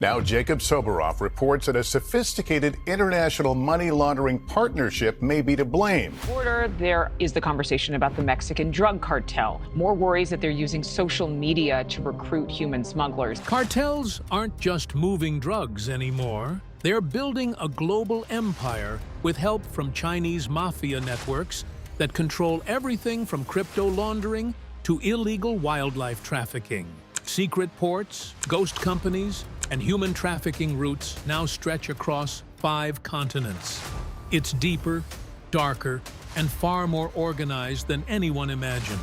Now, Jacob Soboroff reports that a sophisticated international money laundering partnership may be to blame. Border, there is the conversation about the Mexican drug cartel. More worries that they're using social media to recruit human smugglers. Cartels aren't just moving drugs anymore. They're building a global empire with help from Chinese mafia networks that control everything from crypto laundering to illegal wildlife trafficking. Secret ports, ghost companies, and human trafficking routes now stretch across 5 continents. It's deeper, darker, and far more organized than anyone imagined.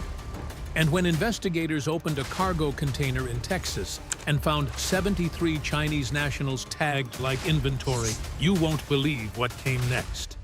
And when investigators opened a cargo container in Texas and found 73 Chinese nationals tagged like inventory, you won't believe what came next.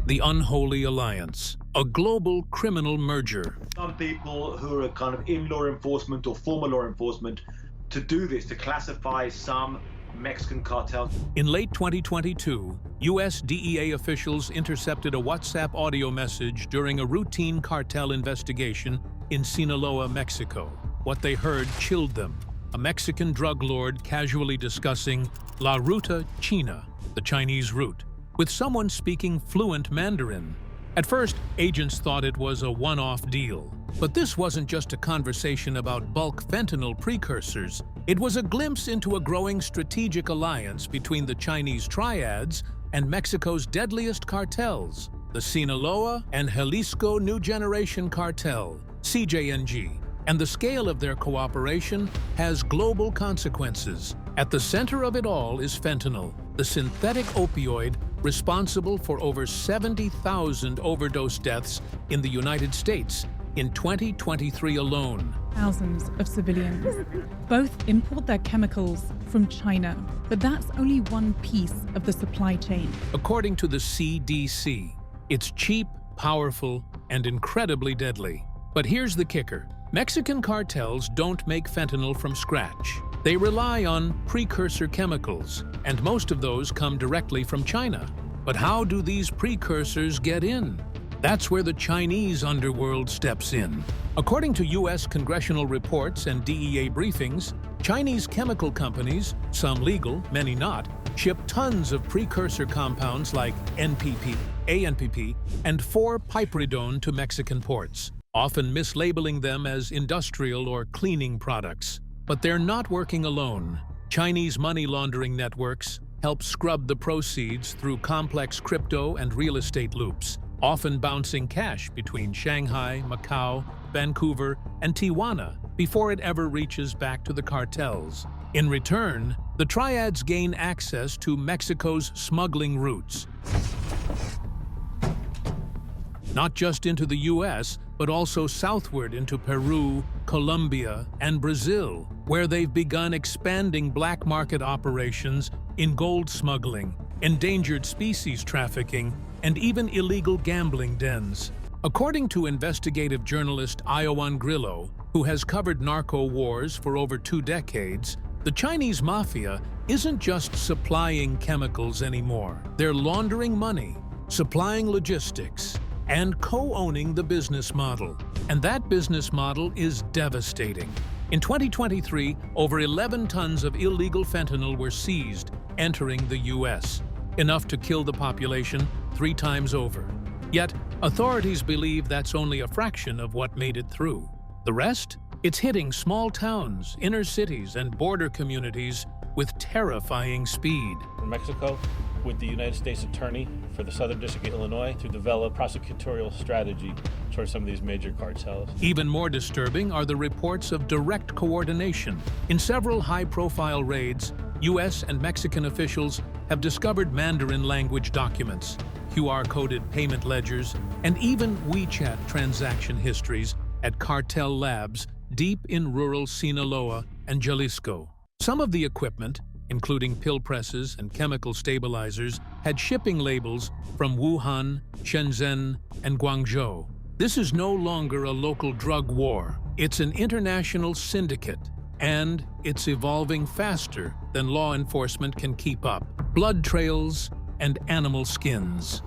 The Unholy Alliance, a global criminal merger. Some people who are kind of in law enforcement or former law enforcement to do this, to classify some Mexican cartels. In late 2022, U.S. DEA officials intercepted a WhatsApp audio message during a routine cartel investigation in Sinaloa, Mexico. What they heard chilled them. A Mexican drug lord casually discussing La Ruta China, the Chinese route, with someone speaking fluent Mandarin. At first, agents thought it was a one-off deal. But this wasn't just a conversation about bulk fentanyl precursors. It was a glimpse into a growing strategic alliance between the Chinese triads and Mexico's deadliest cartels, the Sinaloa and Jalisco New Generation Cartel, CJNG. And the scale of their cooperation has global consequences. At the center of it all is fentanyl, the synthetic opioid responsible for over 70,000 overdose deaths in the United States in 2023 alone. Thousands of civilians both import their chemicals from China, but that's only one piece of the supply chain. According to the CDC, it's cheap, powerful, and incredibly deadly. But here's the kicker. Mexican cartels don't make fentanyl from scratch. They rely on precursor chemicals, and most of those come directly from China. But how do these precursors get in? That's where the Chinese underworld steps in. According to U.S. congressional reports and DEA briefings, Chinese chemical companies, some legal, many not, ship tons of precursor compounds like NPP, ANPP, and 4-piperidone to Mexican ports, often mislabeling them as industrial or cleaning products. But they're not working alone. Chinese money laundering networks help scrub the proceeds through complex crypto and real estate loops, often bouncing cash between Shanghai, Macau, Vancouver, and Tijuana before it ever reaches back to the cartels. In return, the triads gain access to Mexico's smuggling routes, not just into the U.S., but also southward into Peru, Colombia, and Brazil, where they've begun expanding black market operations in gold smuggling, endangered species trafficking, and even illegal gambling dens. According to investigative journalist Iowan Grillo, who has covered narco wars for over 2 decades, the Chinese mafia isn't just supplying chemicals anymore. They're laundering money, supplying logistics, and co-owning the business model. And that business model is devastating. In 2023, over 11 tons of illegal fentanyl were seized entering the U.S., enough to kill the population 3 times over. Yet, authorities believe that's only a fraction of what made it through. The rest? It's hitting small towns, inner cities, and border communities with terrifying speed. In Mexico, with the United States Attorney for the Southern District of Illinois to develop prosecutorial strategy towards some of these major cartels. Even more disturbing are the reports of direct coordination. In several high-profile raids, U.S. and Mexican officials have discovered Mandarin language documents, QR-coded payment ledgers, and even WeChat transaction histories at cartel labs deep in rural Sinaloa and Jalisco. Some of the equipment, including pill presses and chemical stabilizers, had shipping labels from Wuhan, Shenzhen, and Guangzhou. This is no longer a local drug war. It's an international syndicate, and it's evolving faster than law enforcement can keep up. Blood trails and animal skins.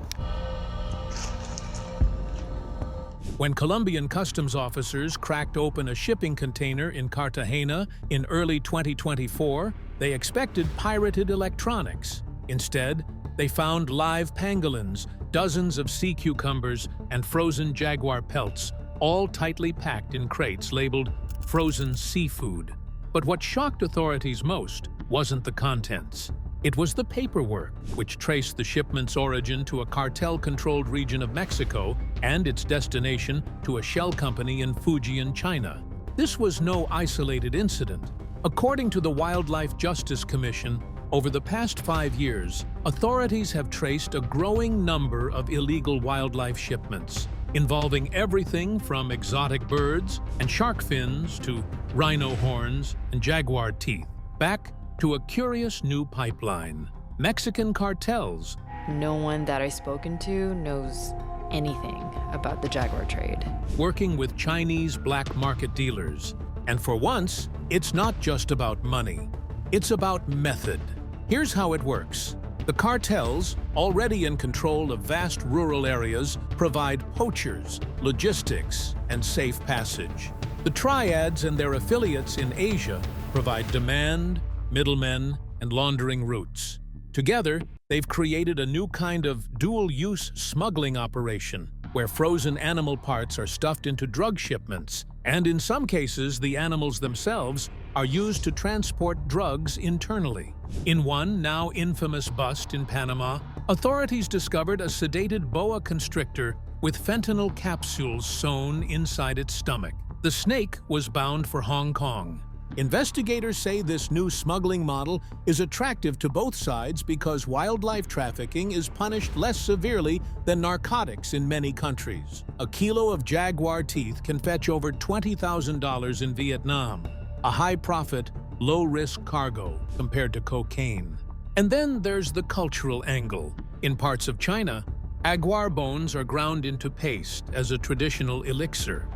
When Colombian customs officers cracked open a shipping container in Cartagena in early 2024, they expected pirated electronics. Instead, they found live pangolins, dozens of sea cucumbers, and frozen jaguar pelts, all tightly packed in crates labeled frozen seafood. But what shocked authorities most wasn't the contents. It was the paperwork, which traced the shipment's origin to a cartel-controlled region of Mexico and its destination to a shell company in Fujian, China. This was no isolated incident. According to the Wildlife Justice Commission, over the past 5 years, authorities have traced a growing number of illegal wildlife shipments, involving everything from exotic birds and shark fins to rhino horns and jaguar teeth, back to a curious new pipeline: Mexican cartels. No one that I've spoken to knows anything about the jaguar trade. Working with Chinese black market dealers. And for once, it's not just about money. It's about method. Here's how it works. The cartels, already in control of vast rural areas, provide poachers, logistics, and safe passage. The triads and their affiliates in Asia provide demand, middlemen, and laundering routes. Together, they've created a new kind of dual-use smuggling operation, where frozen animal parts are stuffed into drug shipments, and in some cases, the animals themselves are used to transport drugs internally. In one now infamous bust in Panama, authorities discovered a sedated boa constrictor with fentanyl capsules sewn inside its stomach. The snake was bound for Hong Kong. Investigators say this new smuggling model is attractive to both sides because wildlife trafficking is punished less severely than narcotics in many countries. A kilo of jaguar teeth can fetch over $20,000 in Vietnam, a high-profit, low-risk cargo compared to cocaine. And then there's the cultural angle. In parts of China, jaguar bones are ground into paste as a traditional elixir.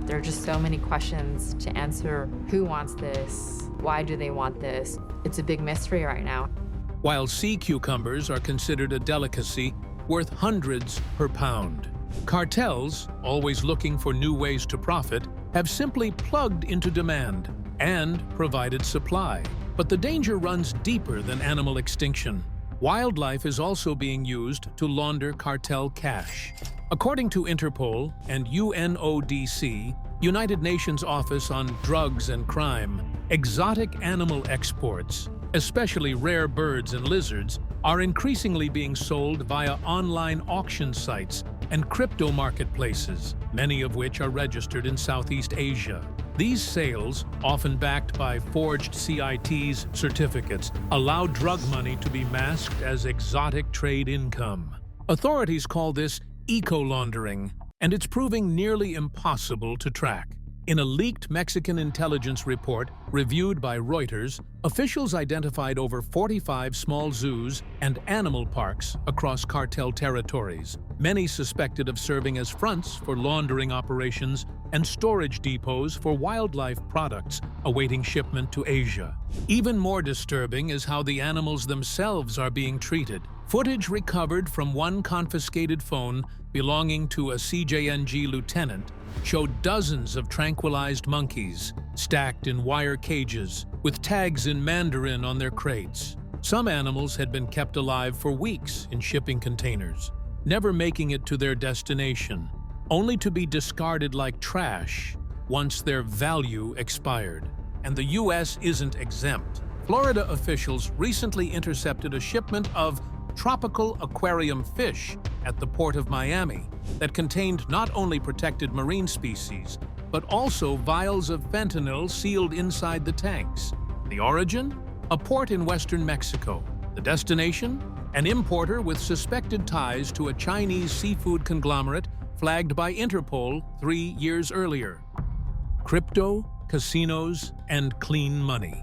There are just so many questions to answer. Who wants this? Why do they want this? It's a big mystery right now. While sea cucumbers are considered a delicacy worth hundreds per pound, cartels, always looking for new ways to profit, have simply plugged into demand and provided supply. But the danger runs deeper than animal extinction. Wildlife is also being used to launder cartel cash. According to Interpol and UNODC, United Nations Office on Drugs and Crime, exotic animal exports, especially rare birds and lizards, are increasingly being sold via online auction sites and crypto marketplaces, many of which are registered in Southeast Asia. These sales, often backed by forged CIT's certificates, allow drug money to be masked as exotic trade income. Authorities call this eco-laundering, and it's proving nearly impossible to track. In a leaked Mexican intelligence report reviewed by Reuters, officials identified over 45 small zoos and animal parks across cartel territories, many suspected of serving as fronts for laundering operations and storage depots for wildlife products awaiting shipment to Asia. Even more disturbing is how the animals themselves are being treated. Footage recovered from one confiscated phone belonging to a CJNG lieutenant showed dozens of tranquilized monkeys stacked in wire cages with tags in Mandarin on their crates. Some animals had been kept alive for weeks in shipping containers, never making it to their destination, only to be discarded like trash once their value expired. And the U.S. isn't exempt. Florida officials recently intercepted a shipment of tropical aquarium fish at the port of Miami that contained not only protected marine species, but also vials of fentanyl sealed inside the tanks. The origin? A port in western Mexico. The destination? An importer with suspected ties to a Chinese seafood conglomerate flagged by Interpol 3 years earlier. Crypto, casinos, and clean money.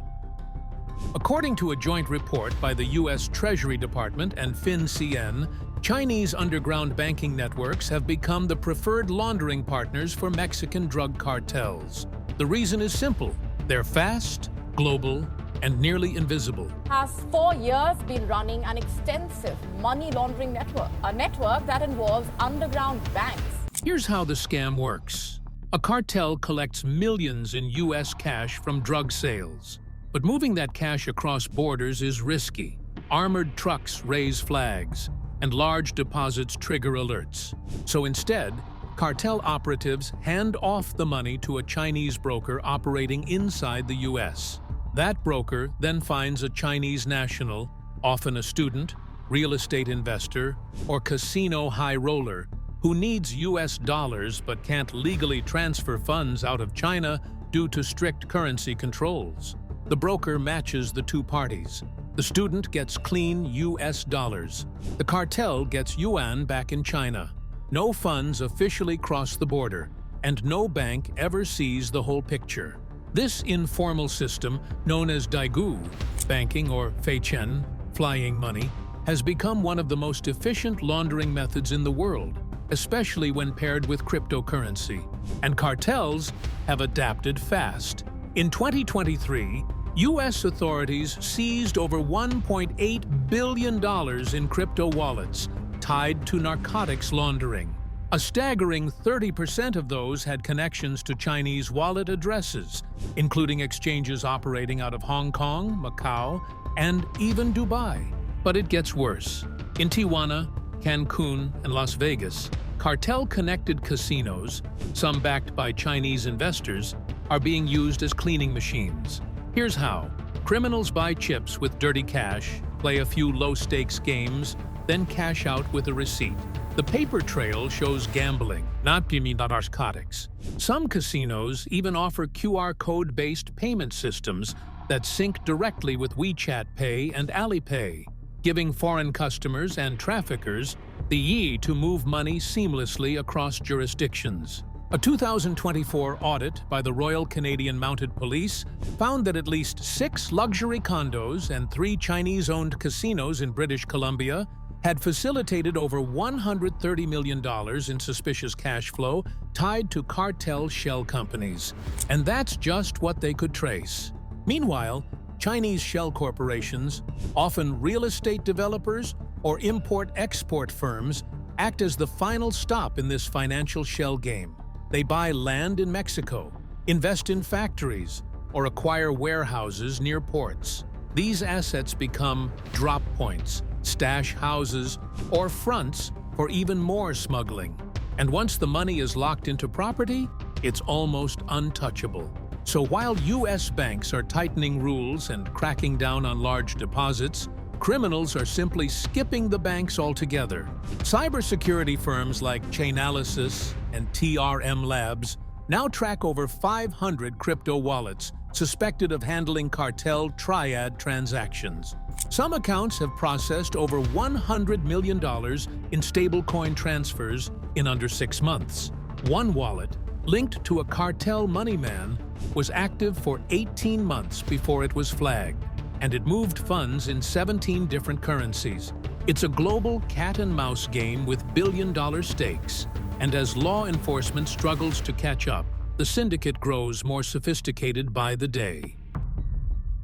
According to a joint report by the U.S. Treasury Department and FinCEN, Chinese underground banking networks have become the preferred laundering partners for Mexican drug cartels. The reason is simple. They're fast, global, and nearly invisible. Has 4 years been running an extensive money laundering network, a network that involves underground banks. Here's how the scam works. A cartel collects millions in U.S. cash from drug sales. But moving that cash across borders is risky. Armored trucks raise flags, and large deposits trigger alerts. So instead, cartel operatives hand off the money to a Chinese broker operating inside the U.S. That broker then finds a Chinese national, often a student, real estate investor, or casino high roller, who needs U.S. dollars but can't legally transfer funds out of China due to strict currency controls. The broker matches the two parties. The student gets clean U.S. dollars. The cartel gets yuan back in China. No funds officially cross the border, and no bank ever sees the whole picture. This informal system, known as Daigou, banking or feiqian, flying money, has become one of the most efficient laundering methods in the world, especially when paired with cryptocurrency. And cartels have adapted fast. In 2023, U.S. authorities seized over $1.8 billion in crypto wallets tied to narcotics laundering. A staggering 30% of those had connections to Chinese wallet addresses, including exchanges operating out of Hong Kong, Macau, and even Dubai. But it gets worse. In Tijuana, Cancun, and Las Vegas, cartel-connected casinos, some backed by Chinese investors, are being used as cleaning machines. Here's how. Criminals buy chips with dirty cash, play a few low-stakes games, then cash out with a receipt. The paper trail shows gambling, not narcotics. Some casinos even offer QR code-based payment systems that sync directly with WeChat Pay and Alipay, giving foreign customers and traffickers the yi to move money seamlessly across jurisdictions. A 2024 audit by the Royal Canadian Mounted Police found that at least 6 luxury condos and 3 Chinese-owned casinos in British Columbia had facilitated over $130 million in suspicious cash flow tied to cartel shell companies. And that's just what they could trace. Meanwhile, Chinese shell corporations, often real estate developers or import-export firms, act as the final stop in this financial shell game. They buy land in Mexico, invest in factories, or acquire warehouses near ports. These assets become drop points, stash houses, or fronts for even more smuggling. And once the money is locked into property, it's almost untouchable. So while U.S. banks are tightening rules and cracking down on large deposits, criminals are simply skipping the banks altogether. Cybersecurity firms like Chainalysis and TRM Labs now track over 500 crypto wallets suspected of handling cartel triad transactions. Some accounts have processed over $100 million in stablecoin transfers in under 6 months. One wallet, linked to a cartel money man, was active for 18 months before it was flagged, and it moved funds in 17 different currencies. It's a global cat-and-mouse game with billion-dollar stakes, and as law enforcement struggles to catch up, the syndicate grows more sophisticated by the day.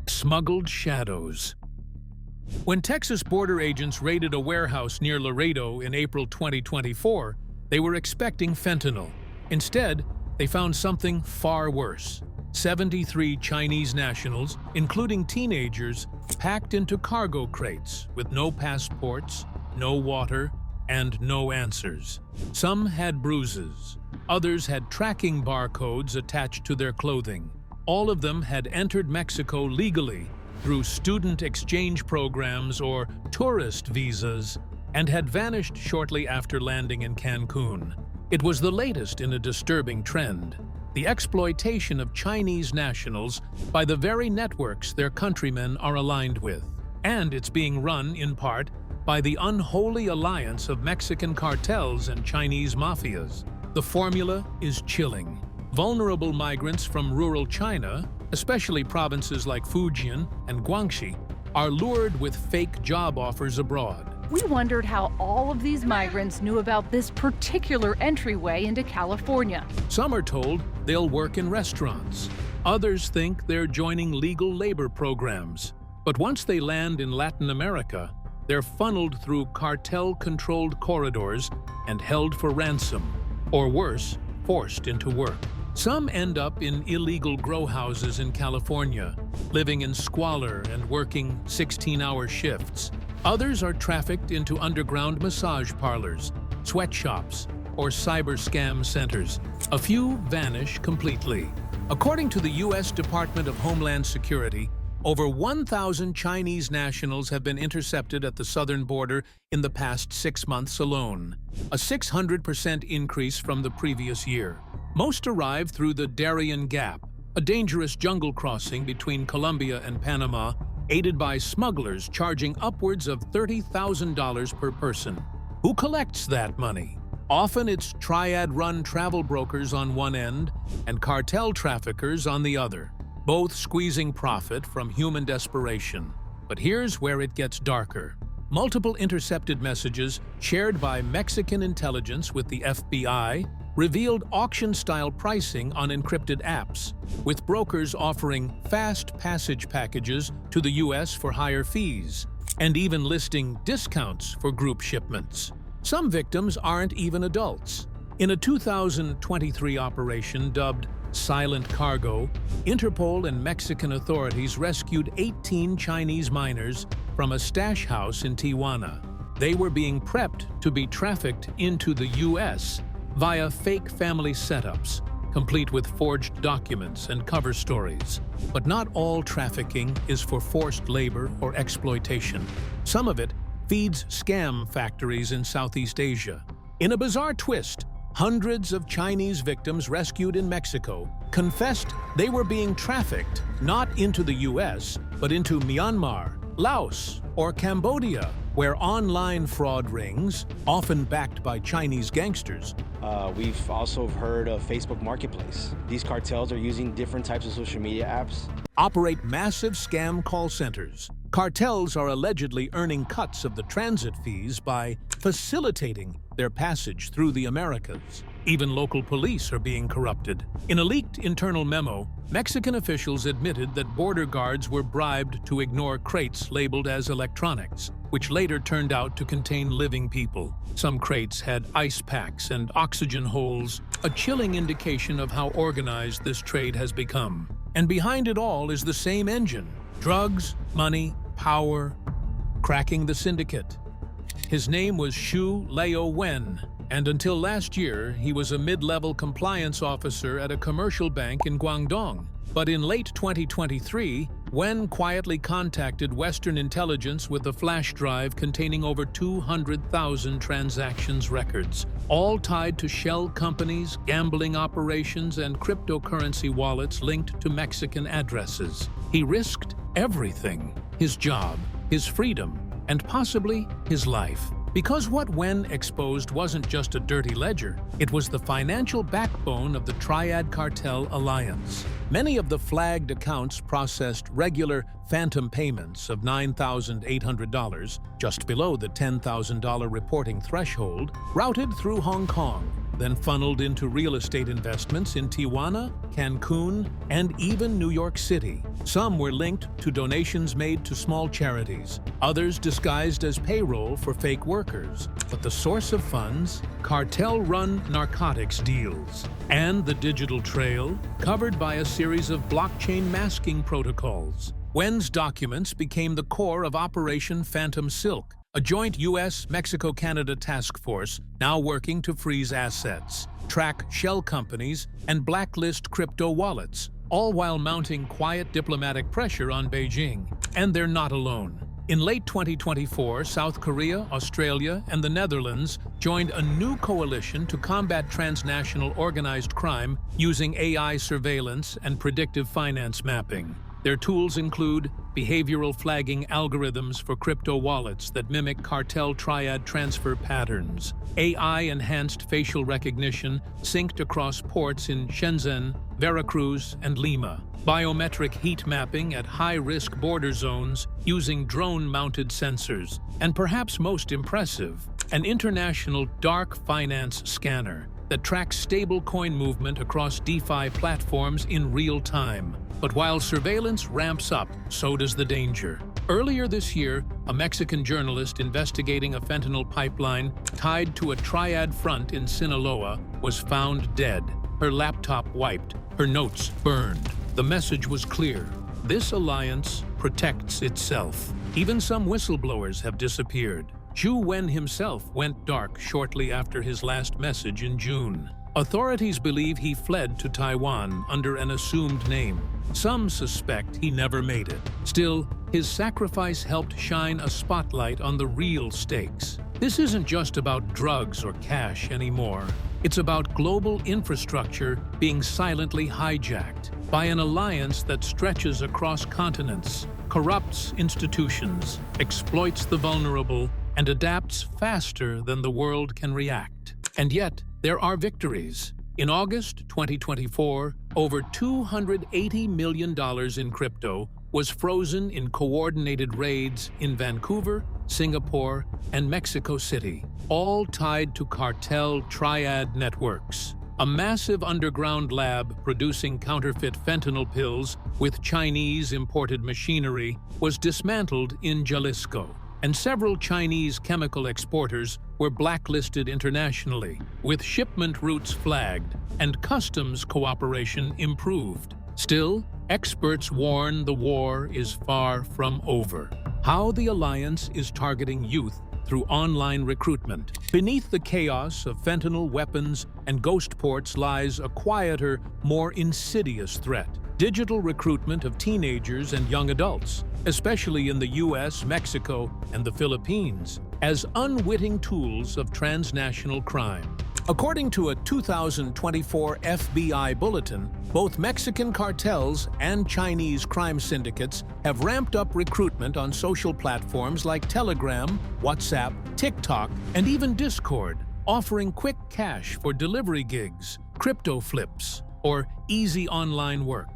Smuggled shadows. When Texas border agents raided a warehouse near Laredo in April 2024, they were expecting fentanyl. Instead, they found something far worse. 73 Chinese nationals, including teenagers, packed into cargo crates with no passports, no water, and no answers. Some had bruises. Others had tracking barcodes attached to their clothing. All of them had entered Mexico legally through student exchange programs or tourist visas and had vanished shortly after landing in Cancun. It was the latest in a disturbing trend: the exploitation of Chinese nationals by the very networks their countrymen are aligned with. And it's being run, in part, by the unholy alliance of Mexican cartels and Chinese mafias. The formula is chilling. Vulnerable migrants from rural China, especially provinces like Fujian and Guangxi, are lured with fake job offers abroad. We wondered how all of these migrants knew about this particular entryway into California. Some are told they'll work in restaurants. Others think they're joining legal labor programs. But once they land in Latin America, they're funneled through cartel-controlled corridors and held for ransom, or worse, forced into work. Some end up in illegal grow houses in California, living in squalor and working 16-hour shifts. Others are trafficked into underground massage parlors, sweatshops, or cyber scam centers. A few vanish completely. According to the U.S. Department of Homeland Security, over 1,000 Chinese nationals have been intercepted at the southern border in the past 6 months alone, a 600% increase from the previous year. Most arrive through the Darien Gap, a dangerous jungle crossing between Colombia and Panama, aided by smugglers charging upwards of $30,000 per person. Who collects that money? Often it's triad-run travel brokers on one end and cartel traffickers on the other, both squeezing profit from human desperation. But here's where it gets darker. Multiple intercepted messages shared by Mexican intelligence with the FBI revealed auction-style pricing on encrypted apps, with brokers offering fast passage packages to the U.S. for higher fees, and even listing discounts for group shipments. Some victims aren't even adults. In a 2023 operation dubbed Silent Cargo, Interpol and Mexican authorities rescued 18 Chinese minors from a stash house in Tijuana. They were being prepped to be trafficked into the U.S. via fake family setups, complete with forged documents and cover stories. But not all trafficking is for forced labor or exploitation. Some of it feeds scam factories in Southeast Asia. In a bizarre twist, hundreds of Chinese victims rescued in Mexico confessed they were being trafficked not into the U.S., but into Myanmar, Laos, or Cambodia, where online fraud rings, often backed by Chinese gangsters. We've also heard of Facebook Marketplace. These cartels are using different types of social media apps. Operate massive scam call centers. Cartels are allegedly earning cuts of the transit fees by facilitating their passage through the Americas. Even local police are being corrupted. In a leaked internal memo, Mexican officials admitted that border guards were bribed to ignore crates labeled as electronics, which later turned out to contain living people. Some crates had ice packs and oxygen holes, a chilling indication of how organized this trade has become. And behind it all is the same engine: drugs, money, power, cracking the syndicate. His name was Xu Leo Wen, and until last year, he was a mid-level compliance officer at a commercial bank in Guangdong. But in late 2023, Wen quietly contacted Western intelligence with a flash drive containing over 200,000 transactions records, all tied to shell companies, gambling operations, and cryptocurrency wallets linked to Mexican addresses. He risked everything: his job, his freedom, and possibly his life. Because what Wen exposed wasn't just a dirty ledger, it was the financial backbone of the Triad Cartel Alliance. Many of the flagged accounts processed regular phantom payments of $9,800, just below the $10,000 reporting threshold, routed through Hong Kong, then funneled into real estate investments in Tijuana, Cancun, and even New York City. Some were linked to donations made to small charities, others disguised as payroll for fake workers. But the source of funds? Cartel-run narcotics deals. And the digital trail, covered by a series of blockchain masking protocols. Wen's documents became the core of Operation Phantom Silk, a joint U.S.-Mexico-Canada task force now working to freeze assets, track shell companies, and blacklist crypto wallets, all while mounting quiet diplomatic pressure on Beijing. And they're not alone. In late 2024, South Korea, Australia, and the Netherlands joined a new coalition to combat transnational organized crime using AI surveillance and predictive finance mapping. Their tools include behavioral flagging algorithms for crypto wallets that mimic cartel triad transfer patterns, AI-enhanced facial recognition synced across ports in Shenzhen, Veracruz, and Lima, biometric heat mapping at high-risk border zones using drone-mounted sensors, and perhaps most impressive, an international dark finance scanner that tracks stable coin movement across DeFi platforms in real time. But while surveillance ramps up, so does the danger. Earlier this year, a Mexican journalist investigating a fentanyl pipeline tied to a triad front in Sinaloa was found dead. her laptop wiped, her notes burned. The message was clear. This alliance protects itself. Even some whistleblowers have disappeared. Zhu Wen himself went dark shortly after his last message in June. Authorities believe he fled to Taiwan under an assumed name. Some suspect he never made it. Still, his sacrifice helped shine a spotlight on the real stakes. This isn't just about drugs or cash anymore. It's about global infrastructure being silently hijacked by an alliance that stretches across continents, corrupts institutions, exploits the vulnerable, and adapts faster than the world can react. And yet, there are victories. In August 2024, over $280 million in crypto was frozen in coordinated raids in Vancouver, Singapore, and Mexico City, all tied to cartel triad networks. A massive underground lab producing counterfeit fentanyl pills with Chinese imported machinery was dismantled in Jalisco, and several Chinese chemical exporters were blacklisted internationally, with shipment routes flagged and customs cooperation improved. Still, experts warn the war is far from over. How the alliance is targeting youth through online recruitment. Beneath the chaos of fentanyl weapons and ghost ports lies a quieter, more insidious threat: digital recruitment of teenagers and young adults, especially in the US, Mexico, and the Philippines, as unwitting tools of transnational crime. According to a 2024 FBI bulletin, both Mexican cartels and Chinese crime syndicates have ramped up recruitment on social platforms like Telegram, WhatsApp, TikTok, and even Discord, offering quick cash for delivery gigs, crypto flips, or easy online work.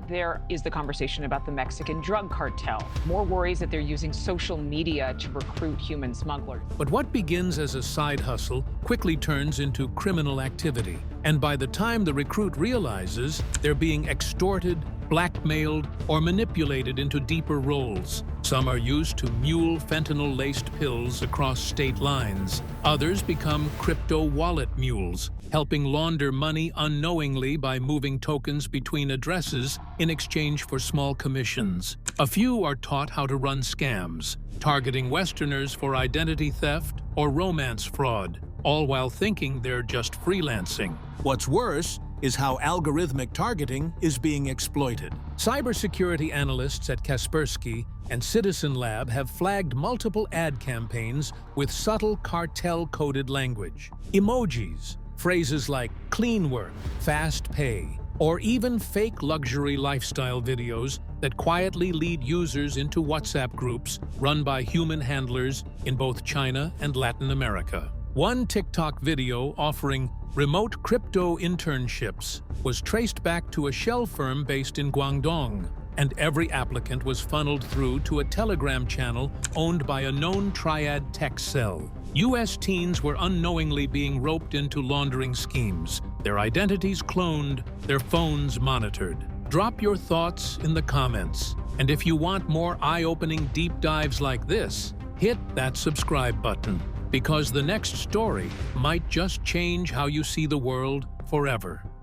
There is the conversation about the Mexican drug cartel. More worries that they're using social media to recruit human smugglers. But what begins as a side hustle quickly turns into criminal activity. And by the time the recruit realizes, they're being extorted, blackmailed, or manipulated into deeper roles. Some are used to mule fentanyl-laced pills across state lines. Others become crypto wallet mules, helping launder money unknowingly by moving tokens between addresses in exchange for small commissions. A few are taught how to run scams, targeting Westerners for identity theft or romance fraud, all while thinking they're just freelancing. What's worse is how algorithmic targeting is being exploited. Cybersecurity analysts at Kaspersky and Citizen Lab have flagged multiple ad campaigns with subtle cartel-coded language. Emojis, phrases like clean work, fast pay, or even fake luxury lifestyle videos that quietly lead users into WhatsApp groups run by human handlers in both China and Latin America. One TikTok video offering remote crypto internships was traced back to a shell firm based in Guangdong, and every applicant was funneled through to a Telegram channel owned by a known triad tech cell. U.S. teens were unknowingly being roped into laundering schemes, their identities cloned, their phones monitored. Drop your thoughts in the comments, and if you want more eye-opening deep dives like this, hit that subscribe button, because the next story might just change how you see the world forever.